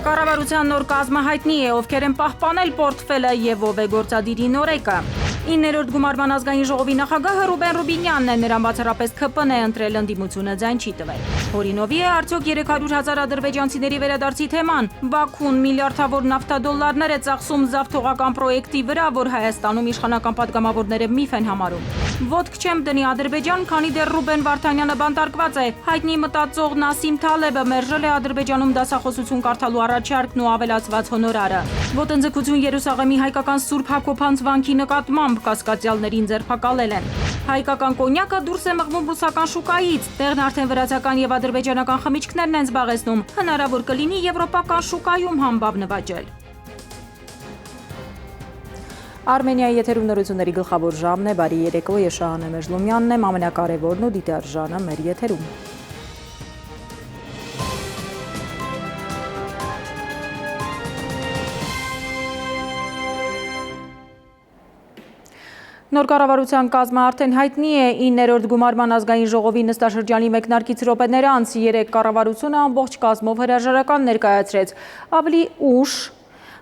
Կառավարության նոր կազմը հայտնի է, ովքեր են պահպանել պորտֆելը եւ ով է գործադիրի նորեկը։ 9-րդ գումարման ազգային ժողովի նախագահը Ռուբեն Ռուբինյանն է, նրան բացառապես ՔՊՆ է ընտրել, ընդդիմությունը ձայն չի տվել։ Հորինովի է արդյոք 300,000 ադրբեջանցիների վերադարձի թեման։ Բաքուն միլիարդավոր նավթադոլարներ է ծախսում զավթողական պրոյեկտի վրա, որ Հայաստանում իշխանական պատգամավորները միֆ են համարում։ Ոտք չեմ դնի Ադրբեջան, քանի դեռ Ռուբեն Վարդանյանը բանտարկված է։ Հայտնի մտածող Նասիմ Թալեբը մերժել է Ադրբեջանում դասախոսություն կարդալու առաջարկն ու ավելացված հոնորարը։ Ոտնձգություն Երուսաղեմի հայկական Սուրբ Հակոբանց վանքի նկատմամբ կասկածյալներին ձերբակալել են։ Հայկական կոնյակը դուրս է մղվում ռուսական շուկայից։ Տեղն արդեն վրացական եւ ադրբեջանական խմիչքներն են զբաղեցնում։ Հնարավոր կլինի եվրոպական շուկայում համբավ նվաճել։ Արմենիայի եթերում նորությունների գլխավոր ժամն է, բարի երեկո, ես Շահանե Մեժլոմյանն եմ, ամենակարևորն ու դիտարժանը մեր եթերում։ Նոր կառավարության կազմը արդեն հայտնի է 9-րդ գումարման ազգային ժողովի նստաշրջանի մեկնարկից րոպեներ անց 3 կառավարությունը ամբողջ կազմով հրաժարական ներկայացրեց։ Ավելի ուշ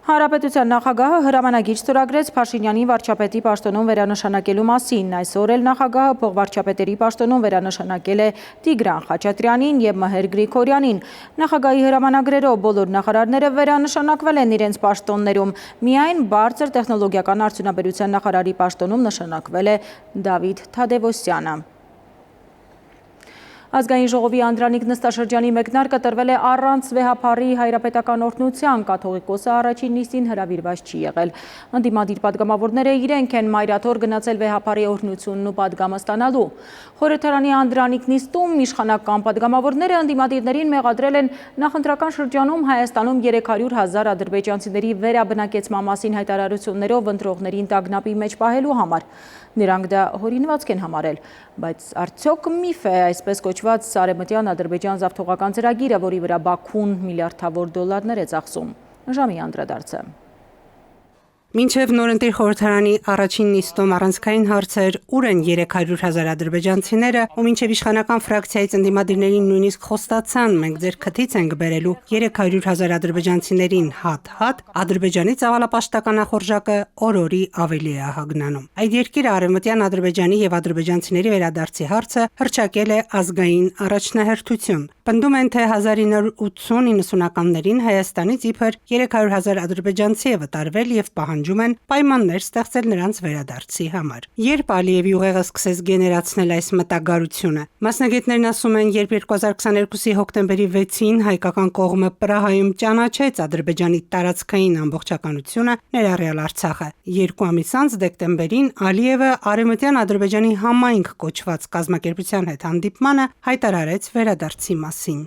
Հանրապետության նախագահը հրամանագիր ստորագրեց Փաշինյանին վարչապետի պաշտոնում վերանշանակելու մասին։ Այսօր էլ նախագահը փոխվարչապետերի պաշտոնում վերանշանակել է Տիգրան Խաչատրյանին եւ Մհեր Գրիգորյանին։ Նախագահի հրամանագրերով բոլոր նախարարները վերանշանակվել են իրենց պաշտոններում։ Միայն բարձր տեխնոլոգիական արդյունաբերության նախարարի պաշտոնում նշանակվել է Դավիթ Թադևոսյանը։ Ազգային ժողովի անդրանիկ նստաշրջանի մեկնարկը տրվել է առանց վեհափառի հայրապետական օրհնության, կաթողիկոսը առաջին նիստին հրավիրված չի եղել։ Ընդդիմադիր պատգամավորները իրենք են մայրաթոր գնացել վեհափառի օրհնությունն ու պատգամը ստանալու։ Խորհրդարանի անդրանիկ նիստում իշխանական պատգամավորները ընդդիմադիրներին մեղադրել են նախընտրական շրջանում Հայաստանում 300,000 ադրբեջանցիների վերաբնակեցման մասին հայտարարություններով ընտրողներին տագնապի մեջ պահելու համար։ Նրանք դա հորինվածք են համարել, բայց արդյոք միֆ է այսպես կոչված Արևմտյան Ադրբեջան զավթողական ծրագիրը, որի վրա Բաքուն միլիարդավոր դոլարներ է ծախսում։ Ժամի անդրադարձը։ Մինչև նորընտիր խորհրդարանի առաջին նիստում առանցքային հարցեր ուր են 300,000 ադրբեջանցիները, ու մինչև իշխանական ֆրակցիայից ընդդիմադիրներին նույնիսկ խոստացան մենք ձեր քթից ենք բերելու 300,000 ադրբեջանցիներին հատ-հատ, Ադրբեջանի ծավալապաշտական նախորժակը օր-օրի ավելի է ահագնանում։ Այդ երկիրը Արևմտյան Ադրբեջանի եւ ադրբեջանցիների վերադարձի հարցը հռչակել է ազգային առաջնահերթություն։ Պնդում են, թե 1980-90-ականներին Հայաստանից իբր 300,000 ադրբեջանցի է վտարվել եւ պահանջում են պայմաններ ստեղծել նրանց վերադարձի համար։ Երբ Ալիևի ուղեղը սկսեց գեներացնել այս մտագարությունը, մասնագետներն ասում են, երբ 2022-ի հոկտեմբերի 6-ին հայկական կողմը Պրահայում ճանաչեց Ադրբեջանի տարածքային ամբողջականությունը, ներառյալ Արցախը, 2 ամիս անց դեկտեմբերին Ալիևը Արևմտյան Ադրբեջանի համայնք կոչված կազմակերպության հետ հանդիպմանը հայտարարեց վերադարձի մասին։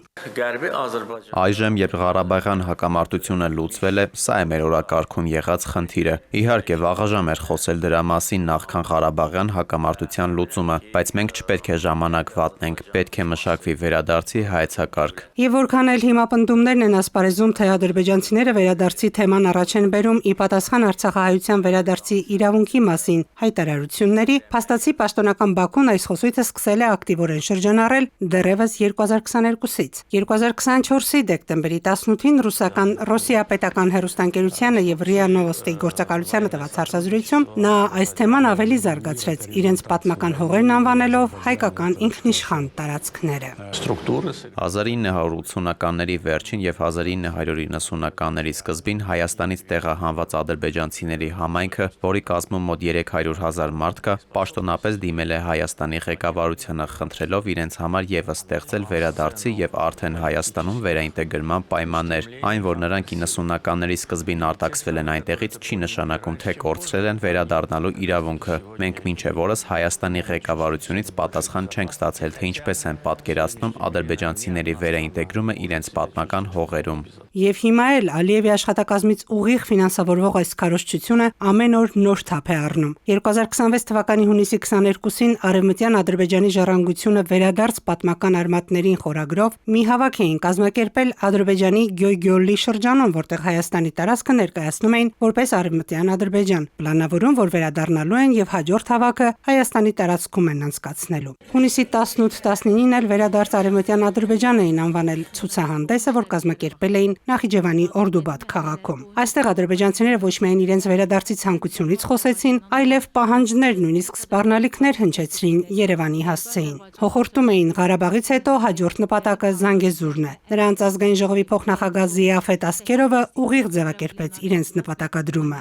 Այժմ, երբ Ղարաբաղյան հակամարտությունը լուծվել է, սա է մեր օրակարգում եղած խնդիրը։ Իհարկե, վաղաժամ էր խոսել դրա մասին նախքան Ղարաբաղյան հակամարտության լուծումը, բայց մենք չպետք է ժամանակ վատնենք, պետք է մշակվի վերադարձի հայեցակարգ։ Եվ որքան էլ հիմա պնդումներն են ասպարեզում, թե ադրբեջանցիները վերադարձի թեման առաջ են բերում ի պատասխան արցախահայության վերադարձի իրավունքի մասին հայտարարությունների, փաստացի պաշտոնական Բաքուն այս խոսույթը սկսել է ակտիվորեն շրջանառել դեռևս 2022-ից։ 2024-ի դեկտեմբերի 18-ին ռուսական Ռոսիա պետական հեռուստաընկերությանը եւ ՌԻԱ Նովոստի գործակալությանը տված հարցազրույցում նա այս թեման ավելի զարգացրեց, իրենց պատմական հողերն անվանելով հայկական ինքնիշխան տարածքները։ 1980-ականների վերջին եւ 1990-ականների սկզբին Հայաստանից տեղահանված ադրբեջանցիների համայնքը, որի կազմում մոտ 300,000 մարդ կա, պաշտոնապես դիմել է Հայաստանի ղեկավարությանը, խնդրելով իրենց համար եւս ստեղծել վերադարձի եւ արդեն Հայաստանում վերաինտեգրման պայմաններ։ Այն, որ նրանք 90-ականների սկզբին արտաքսվել են այնտեղից, չի նշանակում, թե կորցրել են վերադառնալու իրավունքը։ Մենք մինչև օրս Հայաստանի ղեկավարությունից պատասխան չենք ստացել, թե ինչպես են պատկերացնում ադրբեջանցիների վերաինտեգրումը իրենց պատմական հողերում։ Եվ հիմա էլ Ալիևի աշխատակազմից ուղիղ ֆինանսավորվող այս քարոզչությունը ամեն օր նոր թափ է առնում։ 2026 թվականի հունիսի 22-ին Արևմտյան Ադրբեջանի ժառանգությունը վերադարձ պատմական արմատներին խորագրով մի հավաք էին կազմակերպել Ադրբեջանի Գյոյգյոլի շրջանում, որտեղ Հայաստանի տարածքը ներկայացնում էին որպես Արևմտյան Ադրբեջան, պլանավորում, որ վերադառնալու են եւ հաջորդ հավաքը Հայաստանի տարածքում են անցկացնելու։ Հունիսի 18-19-ին էլ վերադարձ Արևմտյան Ադրբեջան էին անվանել ցուցահանդեսը, որ կազմակերպել էին Նախիջևանի Օրդուբադ քաղաքում։ Այստեղ ադրբեջանցիները ոչ միայն իրենց վերադարձի ցանկությունից խոսեցին, այլև պահանջներ, նույնիսկ սպառնալիքներ հնչեցրին Երևանի հասցեին։ Հոխորտում էին Ղարաբաղից հետո հաջորդ նպատակը Զանգեզուրն է։ Նրանց ազգային ժողովի փոխնախագահ Զիաֆետ Ասկերովը ուղիղ ձևակերպեց իրենց նպատակադրումը։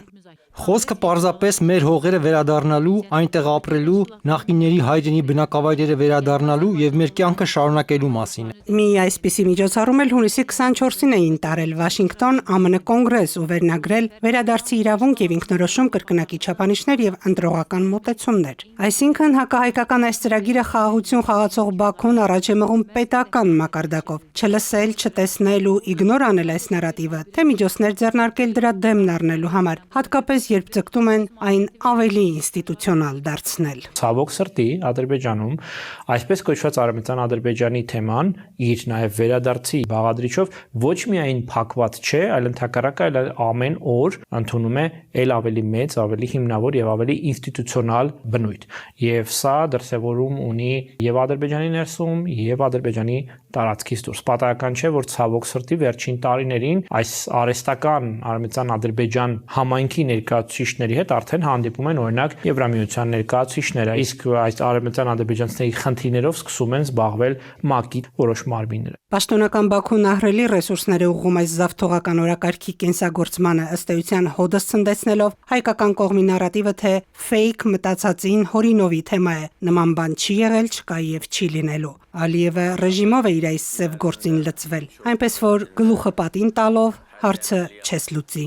Խոսքը պարզապես մեր հողերը վերադառնալու, այնտեղ ապրելու, նախկինների հայրենի բնակավայրերը վերադառնալու եւ մեր կյանքը շարունակելու մասին է։ Մի այսպիսի միջոցառում էլ հունիսի 24-ին էին տարել Վաշինգտոն ԱՄՆ կոնգրես ու վերնագրել վերադարձի իրավունք եւ ինքնորոշում կրկնակի չափանիշներ եւ ընտրողական մոտեցումներ։ Այսինքն հակահայկական այս ծրագիրը խաղաղություն խաղացող Բաքուն առաջ է մղում պետական մակարդակով, չլսել, չտեսնել ու իգնոր անել այս նարատիվը, թե միջոցներ ձեռնարկել դրա դեմն առնելու համար, հատկապես երբ ձգտում են այն ավելի ինստիտուցիոնալ դարձնել։ Ցավոք սրտի Ադրբեջանում այսպես կոչված Արևմտյան Ադրբեջանի թեման իր նաև վերադարձի բաղադրիչով ոչ միայն փակված չէ, այլ ընդհակառակը ամեն օր ընդունում է ել ավելի մեծ, ավելի հիմնավոր եւ ավելի ինստիտուցիոնալ բնույթ։ Եվ սա դրսևորում ունի եւ Ադրբեջանի ներսում, եւ Ադրբեջանի տարածքից դուրս։ Պատահական չէ, որ ցավոք սրտի վերջին տարիներին այս արհեստական Արևմտյան Ադրբեջան համայնքի ներկայացուցիչների հետ արդեն հանդիպում են օրինակ Եվրամիության ներկայացուցիչները, իսկ այս արևմտյան ադրբեջանցիների խնդիրներով սկսում են զբաղվել ՄԱԿ-ի որոշ մարմինները։ Պաշտոնական Բաքուն ահռելի ռեսուրսները ուղղում այս զավթողական օրակարգի կենսագործմանը, ըստ էության հոդս ցնդեցնելով հայկական կողմի նարատիվը, թե ֆեյք մտածածին հորինովի թեմա է, նման բան չի եղել, չկա եւ չի լինելու։ Ալիևը ռեժիմով է իր այս սև գործին լծվել, այնպես որ գլուխը պատին տալով հարցը չես լուծի։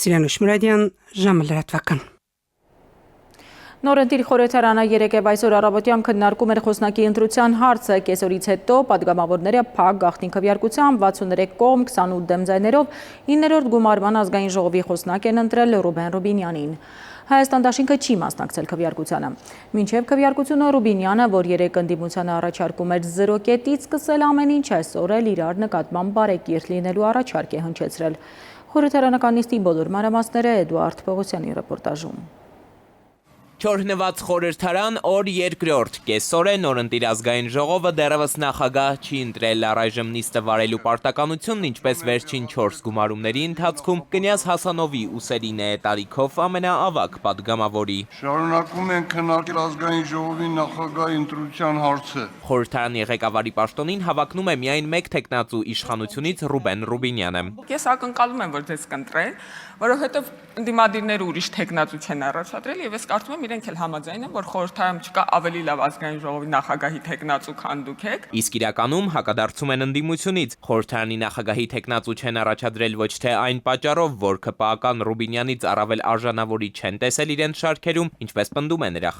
Սիրանուշ Մուրադյան, ժամը լրատվական։ Նորընտիր խորհրդարանը երեկև այսօր առավոտյան քննարկում էր խոսնակի ընտրության հարցը, կեսօրից հետո падգամավորները փակ գաղտնի քվեարկությամբ 63 կողմ 28 դեմ ձայներով 9-րդ գումարման ազգային ժողովի խոսնակ են ընտրել Ռուբեն Ռուբինյանին։ Հայաստան դաշինքը չի մասնակցել քվեարկությանը։ Մինչև քվեարկությունը Ռուբինյանը, որ երեկ ընդդիմությանը առաջարկում էր 0 կետից սկսել ամեն ինչ, այսօր էլ իրար նկատմամբ բարեկիրթ լինելու առաջարկ է հնչեցրել։ Խորհրդարանական նիստի բոլոր մանրամասները Էդուարդ Պողոսյանի ռեպորտաժում։ Չորհնված խորհրդարան օր երկրորդ կեսօր է նորընտիր ազգային ժողովը դեռևս նախագահ չի ընտրել առայժմ նիստը վարելու պարտականությունն ինչպես վերջին 4 գումարումների ընթացքում կնյազ Հասանովի ուսերին է տարիքով ամենաավագ падգամավորի։ Շարունակում են քննարկել ազգային ժողովի նախագահի ընտրության հարցը։ Խորհրդարանի ղեկավարի պաշտոնին հավակնում է միայն մեկ թեկնածու իշխանությունից Ռուբեն Ռուբինյանը։ Ես ակնկալում եմ, որ դες կընտրեն, որովհետև ընդդիմադիրները ուրիշ թեկնածու չեն առաջադրել եւ ես կարծում եմ իրենք էլ համաձայն են, որ խորհրդարանում չկա ավելի լավ ազգային ժողովի նախագահի թեկնածու, քան դուք եք։ Իսկ իրականում հակադարձում են ընդդիմությունից։ Խորհրդարանի նախագահի թեկնածու չեն առաջադրել ոչ թե այն պատճառով, որ ԿՊԱ-ական Ռուբինյանից առավել արժանավորի չեն տեսել իրենց շարքերում, ինչպես պնդում է նրա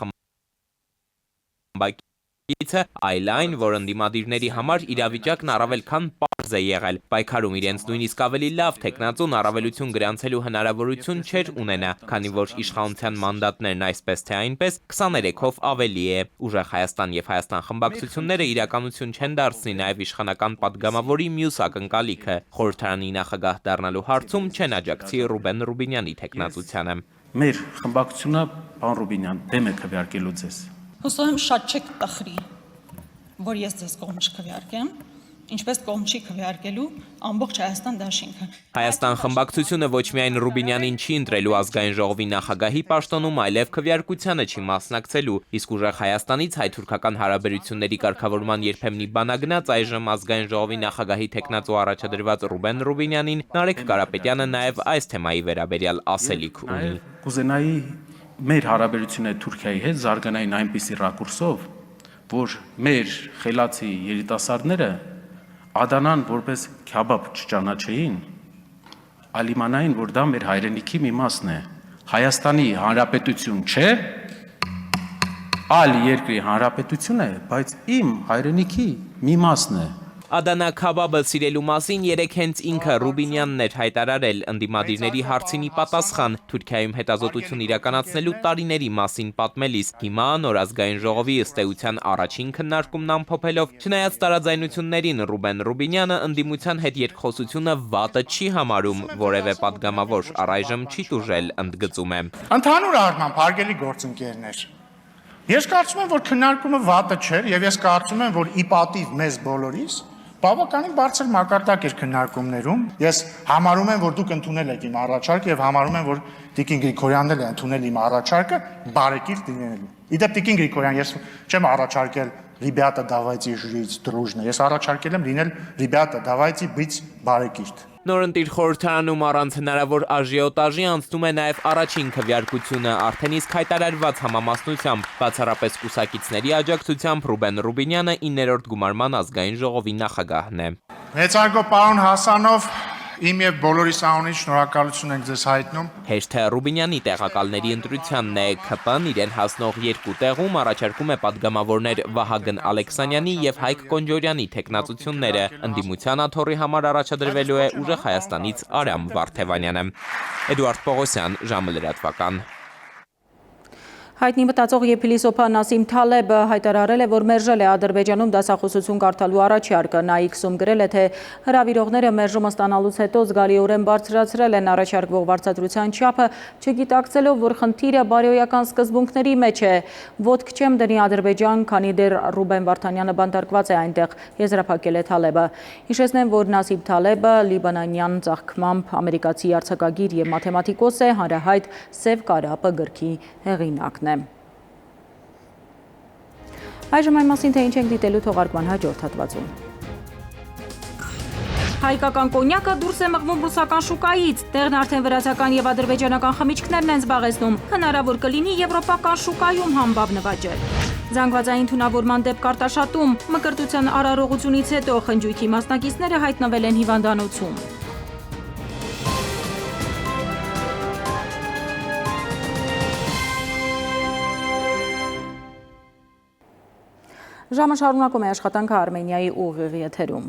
խմբակիցը, այլ այն, որ ընդդիմադիրների համար իրավիճակն առավել քան պարզ է եղել։ Պայքարում իրենց նույնիսկ ավելի լավ թեկնածուն առավելություն գրանցելու հնարավորություն չէր ունենա, քանի որ իշխանության մանդատներն այսպես թե այնպես 23-ով ավելի է։ Ուժեղ Հայաստան եւ Հայաստան խմբակցությունները իրականություն չեն դարձնի նաեւ իշխանական падգամավորի մյուս ակնկալիքը։ Խորհրդարանի նախագահ դառնալու հարցում չեն աջակցի Ռուբեն Ռուբինյանի թեկնածությանը։ Մեր խմբակցությունը, պարոն Ռուբինյան, դեմ է քվեարկելու ձեզ։ Հուսով եմ շատ չեք տխրի, որ ես ձեզ կողմ չքվեարկեմ, ինչպես կողմ չի քվեարկելու ամբողջ Հայաստան դաշինքը։ Հայաստան խմբակցությունը ոչ միայն Ռուբինյանին չի ընտրելու ազգային ժողովի նախագահի պաշտոնում, այլև քվեարկությանը չի մասնակցելու, իսկ ուժեղ Հայաստանից հայ-թուրքական հարաբերությունների կարգավորման երբեմնի բանագնաց այժմ ազգային ժողովի նախագահի թեկնածու առաջադրված Ռուբեն Ռուբինյանին Նարեկ Կարապետյանը նաև այս թեմայի վերաբերյալ ասելիք ունի։ Կուզենայի մեր հարաբերությունները Թուրքիայի հետ զարգանային այնպիսի ռակուրսով, որ մեր խելացի երիտասարդները Ադանան որպես քյաբաբ չճանաչեին, այլ իմանային, որ դա մեր հայրենիքի մի մասն է։ Հայաստանի Հանրապետություն չէ, այլ երկրի հանրապետություն է, բայց իմ հայրենիքի մի մասն է։ Ադանա քաբաբը սիրելու մասին երեք հենց ինքը Ռուբինյանն էր հայտարարել ընդդիմադիրների հարցին ի պատասխան Թուրքիայում հետազոտություն իրականացնելու տարիների մասին պատմելիս։ Հիմա նոր ազգային ժողովի ըստ էության առաջին քննարկումն ամփոփելով, չնայած տարաձայնություններին Ռուբեն Ռուբինյանը ընդդիմության հետ երկխոսությունը վատը չի համարում, որևէ պատգամավոր առայժմ չի տուժել, ընդգծում է։ Ընդհանուր առմամբ հարգելի գործընկերներ, ես կարծում եմ, որ քննարկումը վատը չէր եւ ես կարծում եմ, որ ի պատիվ մեզ բոլորիս բավականին բարձր մակարդակ էր քննարկումներում։ Ես համարում եմ, որ դուք ընդունել եք իմ առաջարկը եւ համարում եմ, որ Տիկին Գրիգորյանն էլ է ընդունել իմ առաջարկը բարեկիրթ լինելու։ Իդեպ Տիկին Գրիգորյան, ես չեմ առաջարկել «Ребята, давайте жить дружно»։ Ես առաջարկել եմ լինել «Ребята, давайте быть բարեկիրթ»։ Նորընտիր խորհրդարանում առանց հնարավոր աժիոտաժի անցնում է նաև առաջին քվեարկությունը, արդեն իսկ հայտարարված համամասնությամբ, բացառապես կուսակիցների աջակցությամբ Ռուբեն Ռուբինյանը 9-րդ գումարման ազգային ժողովի նախագահն է։ Մեծարգո պարոն Հասանով, իմ եւ բոլորիս անունից շնորհակալություն ենք ձեզ հայտնում։ Հեշթը Ռուբինյանի տեղակալների ընտրությանն է, ՔՊ-ն իրեն հասնող երկու տեղում առաջարկում է պատգամավորներ Վահագն Ալեքսանյանի եւ Հայկ Կոնջորյանի թեկնածությունները, ընդդիմության աթոռի համար առաջադրվելու է ուժեղ Հայաստանից Արամ Վարդևանյանը։ Էդուարդ Պողոսյան, ժամը լրատվական։ Հայտնի մտածող եւ փիլիսոփա Նասիմ Թալեբը հայտարարել է, որ մերժել է Ադրբեջանում դասախոսություն կարդալու առաջարկը։ Նա X-ում գրել է, թե հրավիրողները մերժումը ստանալուց հետո զգալիորեն բարձրացրել են առաջարկվող վարձատրության չափը, չգիտակցելով, որ խնդիրը բարոյական սկզբունքների մեջ է։ Ոտք չեմ դնի Ադրբեջան, քանի դեռ Ռուբեն Վարդանյանը բանտարկված է այնտեղ, եզրափակել է Թալեբը։ Հիշեցնեմ, որ Նասիմ Թալեբը լիբանանյան ծաղկմամբ ամերիկացի արձակագիր եւ մաթեմատիկոս է, հանրահայտ Սև կարապը գրքի հեղինակն։ Այժմ այն մասին, թե ինչ ենք դիտելու թողարկման հաջորդ հատվածում։ Հայկական կոնյակը դուրս է մղվում ռուսական շուկայից, տեղն արդեն վրացական եւ ադրբեջանական խմիչքներն են զբաղեցնում, հնարավոր կլինի եվրոպական շուկայում համբավ նվաճել։ Զանգվածային թունավորման դեպք արտաշատում, մկրտության արարողությունից հետո խնջույքի մասնակիցները հայտնվել են հիվանդանոցում։ Ժամը շարունակում է աշխատանքը Արմենիայի ուղիղ եթերում։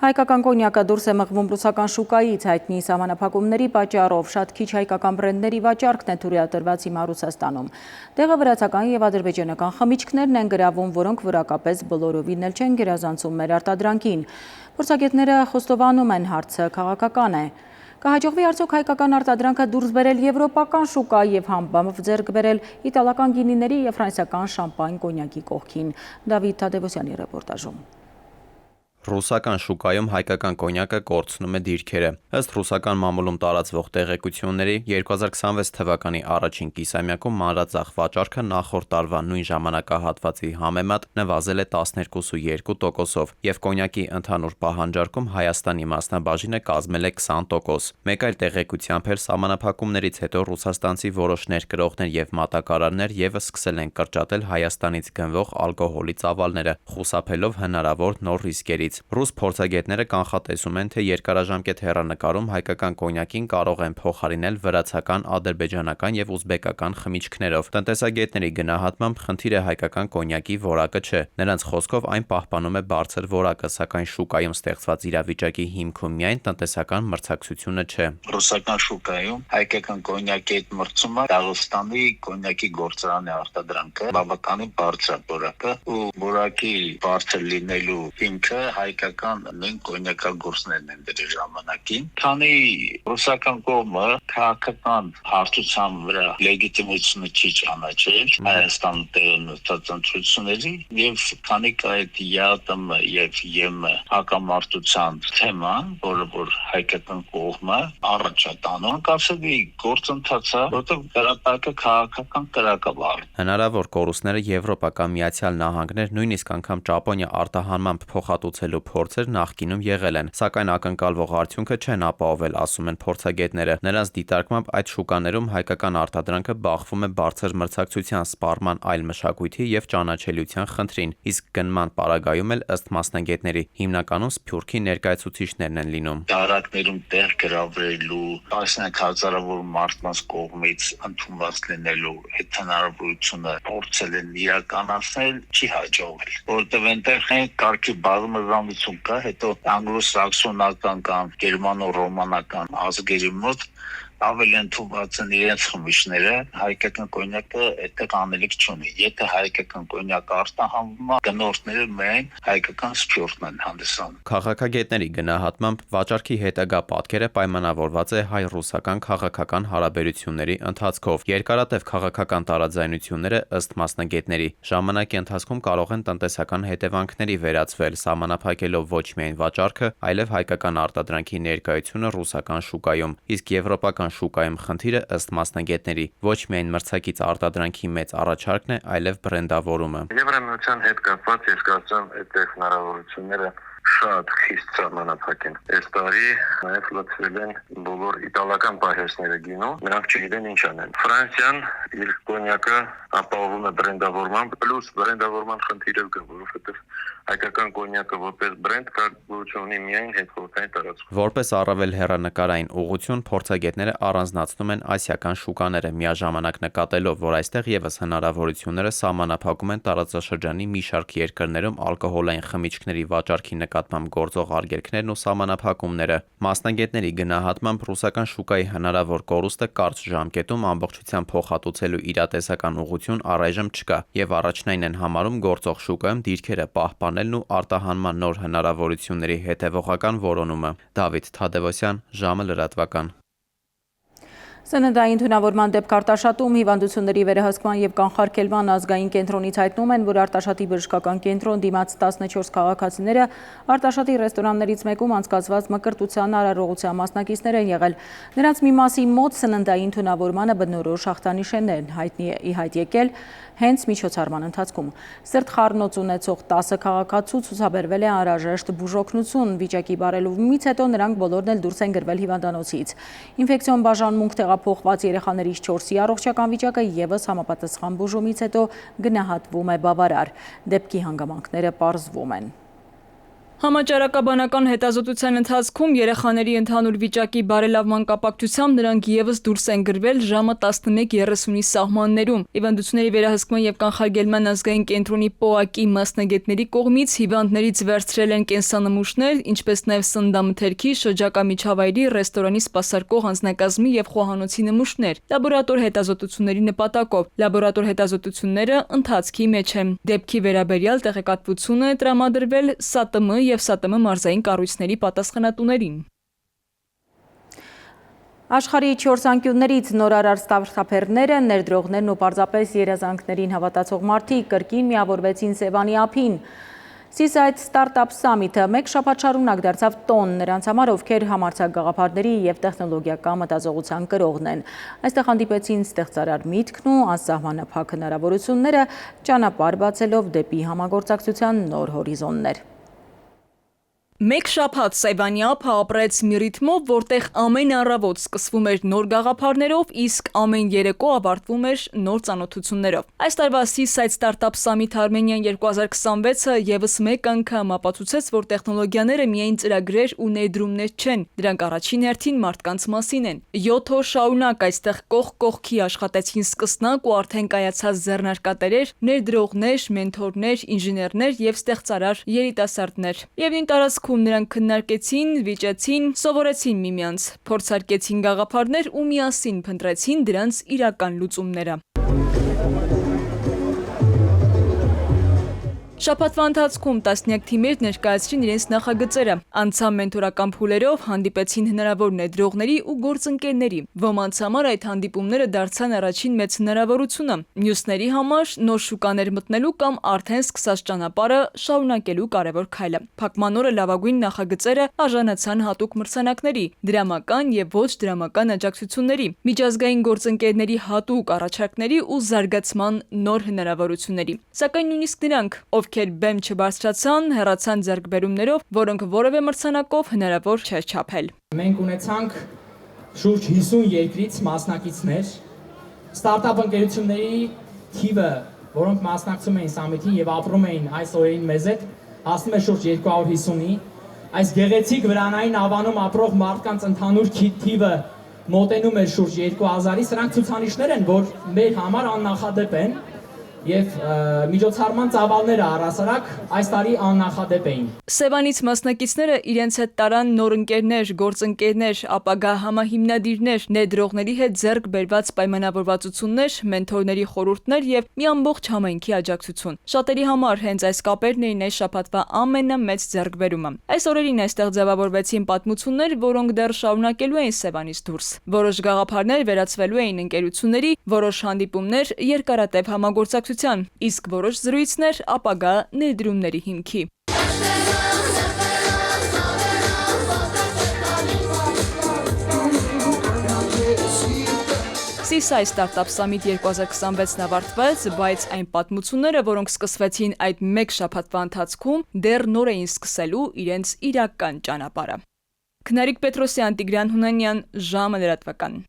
Հայկական կոնյակը դուրս է մղվում ռուսական շուկայից, հայտնի սահմանափակումների պատճառով շատ քիչ հայկական բրենդների վաճառքն է թույլատրված հիմա Ռուսաստանում։ Տեղը վրացական եւ ադրբեջանական խմիչքներն են գրավում, որոնք որակապես բոլորովին էլ չեն գերազանցում մեր արտադրանքին։ Փորձագետները խոստովանում են, հարցը քաղաքական է։ Կհաջողվի արդյոք հայկական արտադրանքը դուրս բերել եվրոպական շուկա եւ համբավ ձեռք բերել իտալական գինիների եւ ֆրանսիական շամպայն կոնյակի կողքին։ Դավիթ Թադևոսյանի ռեպորտաժում։ Ռուսական շուկայում հայկական կոնյակը կորցնում է դիրքերը։ Ըստ ռուսական մամուլում տարածվող տեղեկությունների 2026 թվականի առաջին կիսամյակում մանրածախ վաճառքը նախորդ տարվա նույն ժամանակահատվածի համեմատ նվազել է 12.2%-ով եւ կոնյակի ընդհանուր պահանջարկում Հայաստանի մասնաբաժինը կազմել է 20%։ Մեկ այլ տեղեկությամբ էլ սահմանափակումներից հետո ռուսաստանցի որոշ ներկրողներ եւ մատակարարներ եւս սկսել են կրճատել Հայաստանից գնվող ալկոհոլի ծավալները, խուսափելով հնարավոր նոր ռիսկերից։ Ռուս փորձագետները կանխատեսում են, թե երկարաժամկետ հեռանկարում հայկական կոնյակին կարող են փոխարինել վրացական, ադրբեջանական եւ ուզբեկական խմիչքներով։ Տնտեսագետների գնահատմամբ խնդիրը հայկական կոնյակի որակը չէ։ Նրանց խոսքով այն պահպանում է բարձր որակը, սակայն շուկայում ստեղծված իրավիճակի հիմքում միայն տնտեսական մրցակցությունը չէ։ Ռուսական շուկայում հայկական կոնյակի հետ մրցումը Դաղստանի կոնյակի գործարանի արտադրանքը բավականին բարձր որակը ու որակի բարձր լինելու հիմքը հայկական նույն կոնյակագործներն են դրի ժամանակին, քանի ռուսական կողմը քաղաքական հարթության վրա լեգիտիմությունը չի ճանաչել Հայաստանի տեղնությունների եւ քանի կա այդ ԵԱՏՄ եւ ԵՄ հակամարտության թեման, որը որ հայկական կողմը առաջ է տանում, կասելի գործընթացը, որտեղ Ղարաբաղը քաղաքական կրակավար։ Հնարավոր կորուստները Եվրոպական Միացյալ Նահանգներ, նույնիսկ անգամ Ճապոնիա արտահանմամբ փոխհատուցելու ստանալու փորձեր նախկինում եղել են, սակայն ակնկալվող արդյունքը չեն ապահովել, ասում են փորձագետները։ Նրանց դիտարկմամբ այդ շուկաներում հայկական արտադրանքը բախվում է բարձր մրցակցության, սպառման, այլ մշակույթի եւ ճանաչելիության խնդրին, իսկ գնման պարագայում էլ ըստ մասնագետների հիմնականում Սփյուռքի ներկայացուցիչներն են լինում։ Տարածքներում տեղ գրավելու, տասնյակ հազարավոր մարդկանց կողմից ընդունված լինելու այդ հնարավորությունը փորձել են իրականացնել, չի հաջողվել, որովհետև այնտեղ կարգի բազմազանություն կա, հետո անգլո-սաքսոնական կամ գերմանո-ռոմանական ազգերի մոտ ավելի ընդունված են իրենց խմիչները, հայկական կոնյակը այդտեղ անելիք չունի։ Եթե հայկական կոնյակը արտահանվում է, գնորդները միայն հայկական սփյուռքն են հանդիսանում։ Քաղաքագետների գնահատմամբ վաճառքի հետագա պատկերը պայմանավորված է հայ-ռուսական քաղաքական հարաբերությունների ընթացքով։ Երկարատև քաղաքական տարաձայնությունները ըստ մասնագետների ժամանակի ընթացքում կարող են տնտեսական հետևանքների վերածվել, սահմանափակելով ոչ միայն վաճառքը, այլև հայկական արտադրանքի ներկայությունը ռուսական շուկայում, իսկ եվրոպական շուկայում խնդիրը ըստ մասնագետների ոչ միայն մրցակից արտադրանքի մեծ առաջարկն է, այլև բրենդավորումը։ Եվրամիության հետ կապված ես կարծում այդ հնարավորությունները շատ խիստ սահմանափակ են։ Այս տարի նաև լցվել են բոլոր իտալական պահեստները գինու, նրանք չգիտեն ինչ անեն։ Ֆրանսիան իր կոնյակը ապահովում է բրենդավորմամբ, պլյուս բրենդավորման խնդիրը կա, որովհետև հայկական կոնյակը որպես բրենդ կարողություն ունի միայն հետխորհրդային տարածքում։ Որպես առավել հեռանկարային ուղղություն, փորձագետները առանձնացնում են ասիական շուկաները, միաժամանակ նկատելով, որ այստեղ եւս հնարավորությունները սահմանափակում են տարածաշրջանի մի շարք երկրներում ալկոհոլային խմիչքների վաճառքի նկատմամբ գործող արգելքներն ու սահմանափակումները։ Մասնագետների գնահատմամբ ռուսական շուկայի հնարավոր կորուստը կարճ ժամկետում ամբողջությամբ փոխհատուցելու իրատեսական ուղղություն առայժմ չկա եւ առաջնային են համարում գործող շուկայում դիրքերը պահպանելն ու արտահանման նոր հնարավորությունների հետևողական որոնումը։ Դավիթ Թադևոսյան, ժամը լրատվական։ Սննդային թունավորման դեպք արտաշատում հիվանդությունների վերահսկման եւ կանխարգելման ազգային կենտրոնից հայտնում են, որ արտաշատի բժշկական կենտրոն դիմաց 14 քաղաքացիները արտաշատի ռեստորաններից մեկում անցկացված մկրտության արարողության մասնակիցներ են եղել։ Նրանց մի մասի մոտ սննդային թունավորմանը բնորոշ ախտանիշներն ի հայտ եկել հենց միջոցառման ընթացքում։ Սրտխառնոց ունեցող 10 քաղաքացու ցուցաբերվել է անհրաժեշտ բուժօգնություն, վիճակի բարելավումից հետո նրանք բոլորն էլ դուրս են գրվել հիվանդանոցից։ Ինֆեկցիոն բաժանմունք տեղափոխված երեխաներից 4-ի առողջական վիճակը եւս համապատասխան բուժումից հետո գնահատվում է բավարար։ Դեպքի հանգամանքները պարզվում են։ Համաճարակաբանական հետազոտության ընթացքում երեխաների ընդհանուր վիճակի բարելավման կապակցությամբ նրանք եւս դուրս են գրվել ժամը 11:30-ի սահմաններում։ Հիվանդությունների վերահսկման եւ կանխարգելման ազգային կենտրոնի ՊՕԱԿ-ի մասնագետների կողմից հիվանդներից վերցրել են կենսանմուշներ, ինչպես նաեւ սննդամթերքի, շրջակա միջավայրի, ռեստորանի սպասարկող անձնակազմի եւ խոհանոցի նմուշներ։ Լաբորատոր հետազոտությունների նպատակով լաբորատոր հետազոտությունները ընթացքի մեջ են։ Դեպքի վերաբերյալ տեղեկատվություն է տրամադրվել ՍԱՏՄ եւ ՍԱՏՄ մարզային կառույցների պատասխանատուներին։ Աշխարհի 4 անկյուններից նորարար ստարտափերները, ներդրողներն ու պարզապես երազանքներին հավատացող մարդիկ կրկին միավորվեցին Սևանի ափին։ Seaside Startup Summit-ը մեկ շաբաթ շարունակ դարձավ տոն նրանց համար, ովքեր համարձակ գաղափարների եւ տեխնոլոգիական մտածողության կրողն են։ Այստեղ հանդիպեցին ստեղծարար միտքն ու անսահմանափակ հնարավորությունները, ճանապարհ բացելով դեպի համագործակցության նոր հորիզոններ։ Մեկ շաբաթ Սևանի ափը ապրեց մի ռիթմով, որտեղ ամեն առավոտ սկսվում էր նոր գաղափարներով, իսկ ամեն երեկո ավարտվում էր նոր ծանոթություններով։ Այս տարվա Seaside Startup Summit Armenian 2026-ը եւս մեկ անգամ ապացուցեց, որ տեխնոլոգիաները միայն ծրագրեր ու ներդրումներ չեն, դրանք առաջին հերթին մարդկանց մասին են։ 7 օր շարունակ այստեղ կողք կողքի աշխատեցին սկսնակ ու արդեն կայացած ձեռնարկատերեր, ներդրողներ, մենթորներ, ինժեներներ եւ ստեղծարար երիտասարդներ։ Եվ նույն տարածքում նրանք քննարկեցին, վիճեցին, սովորեցին միմյանց, փորձարկեցին գաղափարներ ու միասին փնտրեցին դրանց իրական լուծումները։ Շաբաթվա ընթացքում տասնյակ թիմեր ներկայացրին իրենց նախագծերը, անցան մենթորական փուլերով, հանդիպեցին հնարավոր ներդրողների ու գործընկերների։ Ոմանց համար այդ հանդիպումները դարձան առաջին մեծ հնարավորությունը, մյուսների համար նոր շուկաներ մտնելու կամ արդեն սկսած ճանապարհը շարունակելու կարևոր քայլը։ Փակման օրը լավագույն նախագծերը արժանացան հատուկ մրցանակների, դրամական եւ ոչ դրամական աջակցությունների, միջազգային գործընկերների հատուկ առաջարկների ու զարգացման նոր հնարավորությունների։ Սակայն նույնիսկ նրանք, ովքեր ովքեր բեմ չբարձրացան, հեռացան ձեռքբերումներով, որոնք որևէ մրցանակով հնարավոր չէր չափել։ Մենք ունեցանք շուրջ 50 երկրից մասնակիցներ, ստարտափ ընկերությունների թիվը, որոնք մասնակցում էին սամիթին եւ ապրում էին այս օրերին մեզ հետ, հասնում է շուրջ 250-ի։ Այս գեղեցիկ վրանային ավանում ապրող մարդկանց ընդհանուր թիվը մոտենում է շուրջ 2000-ի, սրանք ցուցանիշներ են, որ մեր համար աննախադեպ են եւ միջոցառման ծավալները առասարակ այս տարի աննախադեպ էին։ Սևանից մասնակիցները իրենց հետ տարան նոր ընկերներ, գործընկերներ, ապագա համահիմնադիրներ, ներդրողների հետ ձեռք բերված պայմանավորվածություններ, մենթորների խորհուրդներ եւ մի ամբողջ համայնքի աջակցություն։ Շատերի համար հենց այս կապերն էին այս շաբաթվա ամենամեծ ձեռքբերումը։ Այս օրերին այստեղ ձևավորվեցին պատմություններ, որոնք դեռ շարունակելու էին Սևանից դուրս։ Որոշ գաղափարներ վերածվելու էին ընկերությունների, որոշ հանդիպումներ երկարատև համագործակցության, իսկ որոշ զրույցներ ապագա ներդրումների հիմքի։ Սիսայ Startup Summit 2026-ն ավարտվեց, բայց այն պատմությունները, որոնք սկսվեցին այդ մեկ շաբաթվա ընթացքում, դեռ նոր էին սկսելու իրենց իրական ճանապարհը։ Քնարիկ Պետրոսյան, Տիգրան Հունանյան, ժամը լրատվական։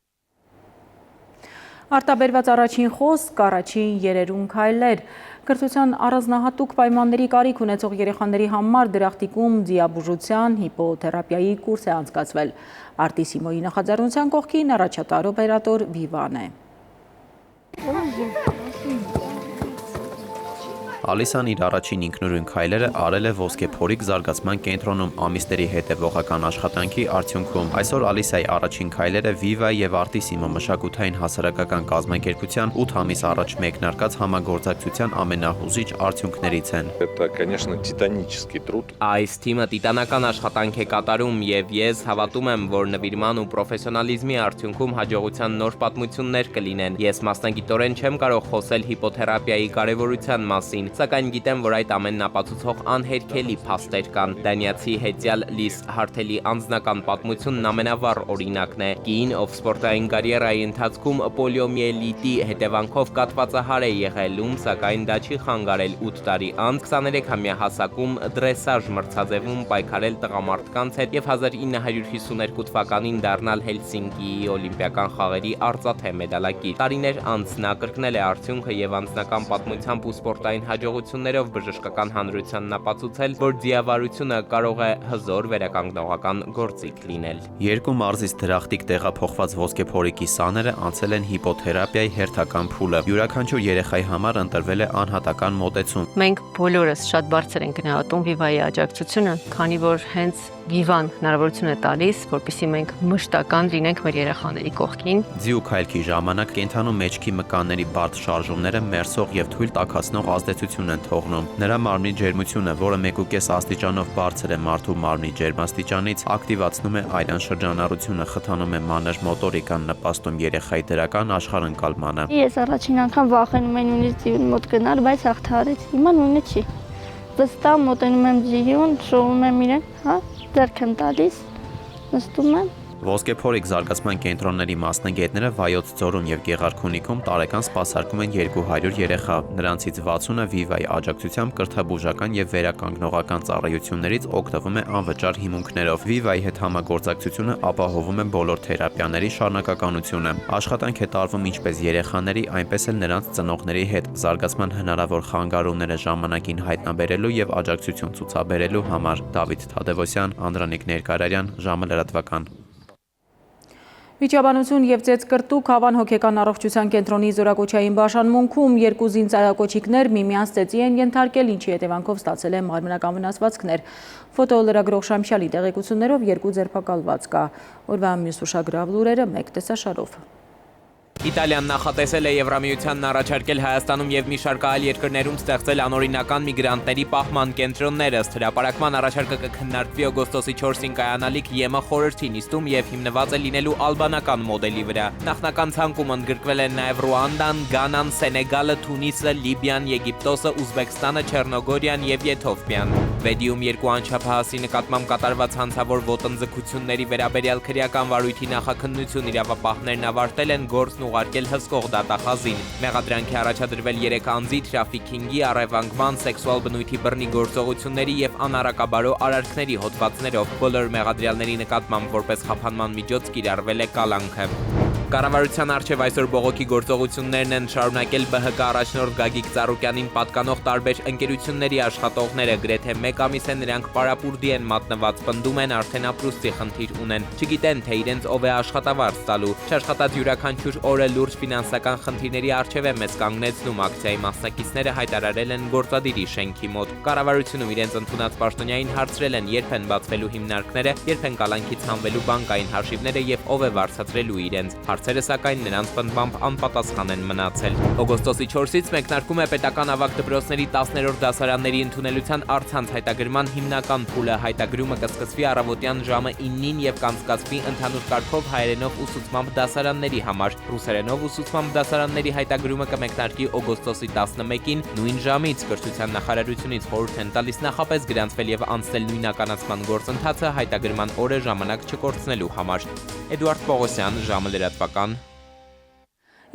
Արտաբերված առաջին խոսք, առաջին երերուն քայլեր։ Կրթության առանձնահատուկ պայմանների կարիք ունեցող երեխաների համար դրախտիկում դիաբուժության հիպոթերապիայի կուրս է անցկացվել։ Արտիսիմոյի նախաձեռնության կողքին առաջատար օպերատոր Վիվան է։ Ալիսան իր առաջին ինքնուրույն քայլերը արել է ոսկեփորիկ զարգացման կենտրոնում ամիսների հետևողական աշխատանքի արդյունքում։ Այսօր Ալիսայի առաջին քայլերը Viva եւ Artissimo մշակութային հասարակական կազմակերպության 8 ամիս առաջ մեկնարկած համագործակցության ամենահուզիչ արդյունքներից են։ Это, конечно, титанический труд. Այս թիմը տիտանական աշխատանք է կատարում եւ ես հավատում եմ, որ նվիրման ու պրոֆեսիոնալիզմի արդյունքում հաջողության նոր պատմություններ կլինեն։ Ես մասնագիտորեն չեմ կարող խոսել հիպոթերապիայի կարեւորության մասին, սակայն գիտեմ, որ այդ ամենն ապացուցող անհերքելի փաստեր կան։ Դանիացի հետյալ Լիս Հարթելի անձնական պատմությունն ամենավառ օրինակն է։ Կին, ով սպորտային կարիերայի ընթացքում պոլիոմիելիտի հետևանքով կաթվածահար է եղել, սակայն դա չի խանգարել 8 տարի անց 23-ամյա հասակում դրեսաժ մրցաձևում պայքարել տղամարդկանց հետ եւ 1952 թվականին դառնալ Հելսինկիի օլիմպիական խաղերի արծաթե մեդալակիր։ Տարիներ անց նա կրկնել է արդյունքը եւ անձնական պատմությամբ ու սպորտային հաջողություններով բժշկական հանրությանն ապացուցել, որ դիավարությունը կարող է հզոր վերականգնողական գործիք լինել։ Երկու մարզից դրախտիկ տեղափոխված ոսկեփորիկի սաները անցել են հիպոթերապիայի հերթական փուլը։ Յուրաքանչյուր երեխայի համար ընտրվել է անհատական մոտեցում։ Մենք բոլորս շատ բարձր ենք գնահատում Viva-ի աջակցությունը, քանի որ հենց Viva-ն հնարավորություն է տալիս, որպեսզի մենք մշտական լինենք մեր երեխաների կողքին։ Ձիու քայլքի ժամանակ կենդանու մեջքի մկանների բարդ շարժումները մերսող եւ թույլ տաքացնող ազդեցություն են թողնում։ Նրա մարմնի ջերմությունը, որը 1.5 աստիճանով բարձր է մարդու մարմնի ջերմաստիճանից, ակտիվացնում է այրան շրջանառությունը, խթանում է մանր մոտորիկան, նպաստում երեխայի դրական աշխարհընկալմանը։ Ես առաջին անգամ վախենում եմ նույնիսկ ձիուն մոտ գնալ, բայց հաղթահարեցի։ Հիմա նույնը չի։ Վստահ մոտենում եմ ձիուն, շովում եմ իրեն, ձեռք եմ տալիս, նստում եմ։ Ոսկեփորիկ զարգացման կենտրոնների մասնագետները Վայոց ձորում եւ Գեղարքունիքում տարեկան սպասարկում են 200 երեխա։ Նրանցից 60-ը Viva-ի աջակցությամբ կրթաբուժական եւ վերականգնողական ծառայություններից օգտվում է անվճար հիմունքներով։ Viva-ի հետ համագործակցությունը ապահովում է բոլոր թերապիաների շարունակականությունը։ Աշխատանք է տարվում ինչպես երեխաների, այնպես էլ նրանց ծնողների հետ զարգացման հնարավոր խանգարումները ժամանակին հայտնաբերելու եւ աջակցություն ցուցաբերելու համար։ Դավիթ Թադևոսյան, Անդրանիկ Ներկարարյան, ժամը լրատվական։ Վիճաբանություն եւ ծեծկրտուկ Հավան հոգեկան առողջության կենտրոնի զորակոչային բաժանմունքում երկու զինծառայողներ միմյանց ծեծի են ենթարկել, ինչի հետևանքով ստացել են մարմնական վնասվածքներ։ Ֆոտոլրագրող Շամշյալի տեղեկություններով երկու ձերբակալված կա։ Օրվա մյուս ուշագրավ լուրերը մեկ տեսաշարով։ Իտալիան նախատեսել է Եվրամիությանն առաջարկել Հայաստանում եւ մի շարք այլ երկրներում ստեղծել անօրինական միգրանտների պահման կենտրոններ, ըստ հրապարակման առաջարկը կքննարկվի օգոստոսի 4-ին կայանալիք ԵՄ խորհրդի նիստում եւ հիմնված է լինելու ալբանական մոդելի վրա։ Նախնական ցանկում ընդգրկվել են նաեւ Ռուանդան, Գանան, Սենեգալը, Թունիսը, Լիբիան, Եգիպտոսը, Ուզբեկստանը, Չեռնոգորիան եւ Եթովպիան։ Վեդիում երկու անչափահասի նկատմամբ կատարված հանցավոր ոտնձգությունների վերաբերյալ քրեական վարույթի նախաքննություն իրավապահներն ավարտել են, գործն ուղարկել հսկող դատախազին։ Մեղադրանքի առաջադրվել 3 անձի թրաֆիքինգի, առևանգման, սեքսուալ բնույթի բռնի գործողությունների եւ անարակաբարո արարքների հոդվածներով։ Բոլոր մեղադրյալների նկատմամբ որպես խափանման միջոց կիրառվել է կալանքը։ Կառավարության առջև այսօր բողոքի գործողություններն են շարունակել ԲՀԿ առաջնորդ Գագիկ Ծառուկյանին պատկանող տարբեր ընկերությունների աշխատողները, գրեթե 1 ամիս է նրանք պարապուրդի են մատնված, պնդում են արդեն ապրուստի խնդիր ունեն, չգիտեն թե իրենց ով է աշխատավարձ տալու, չաշխատած յուրաքանչյուր օրը լուրջ ֆինանսական խնդիրների առջև է մեզ կանգնեցնում, ակցիայի մասնակիցները հայտարարել են գործադիրի շենքի մոտ։ Կառավարությունում իրենց ընդունած պաշտոնյային հարցրել են երբ են բացվելու հիմնարկները, երբ են կալանքից հանվելու բանկային հաշիվները եւ ով է վարձատրելու իրենց։ Հարցերը սակայն նրանց պնդմամբ անպատասխան են մնացել։ Օգոստոսի 4-ից մեկնարկում է պետական ավագ դպրոցների 10-րդ դասարանների ընդունելության առցանց հայտագրման հիմնական փուլը։ Հայտագրումը կսկսվի առավոտյան ժամը 9-ին եւ կանցկացվի ընդհանուր կարգով հայերենով ուսուցմամբ դասարանների համար։ Ռուսերենով ուսուցմամբ դասարանների հայտագրումը կմեկնարկի օգոստոսի 11-ին նույն ժամից։ Կրթության նախարարությունից խորհուրդ են տալիս նախապես գրանցվել եւ անցնել նույնականացման գործընթացը հայտագրման օրը ժամանակ չկորցնելու համար։ Էդուարդ Պողոսյան, ժամը լրատվական։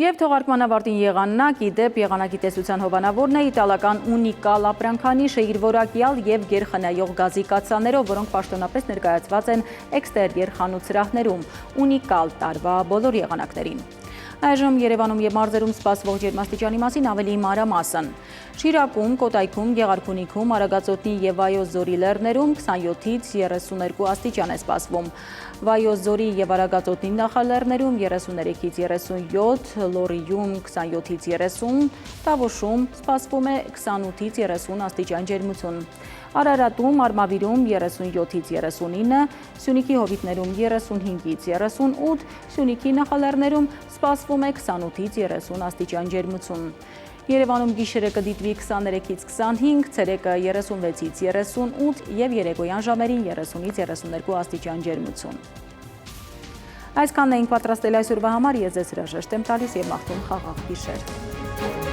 Եվ թողարկման ավարտին եղանակ, իդեպ եղանակի հովանավորն է իտալական ունիկալ ապրանքանիշը իր որակյալ եւ գերխնայող գազի կաթսաներով, որոնք պաշտոնապես ներկայացված են էքստերիեր խանութ սրահներում, ունիկալ տարվա բոլոր եղանակներին։ Այժմ Երևանում եւ մարզերում սպասվող ջերմաստիճանի մասին ավելի մանրամասն։ Շիրակում, Կոտայքում, Գեղարքունիքում, Արագածոտնի եւ Վայոց ձորի լեռներում 27-ից 32 աստիճան է սպասվում։ Վայոց ձորի եւ Արագածոտնի նախալեռներում 33-ից 37, Լոռիում 27-ից 30, Տավուշում սպասվում է 28-ից 30 աստիճան ջերմություն։ Արարատում, Արմավիրում 37-ից 39, Սյունիքի հովիտներում 35-ից 38, Սյունիքի նախալեռներում սպասվում է 28-ից 30 աստիճան ջերմություն։ Երևանում գիշերը կդիտվի 23-ից 25, ցերեկը 36-ից 38 եւ երեկոյան ժամերին 30-ից 32 աստիճան ջերմություն։ Այսքանն էինք պատրաստել այսօրվա համար, ես ձեզ հրաժեշտ եմ տալիս եւ մաղթում խաղաղ գիշեր։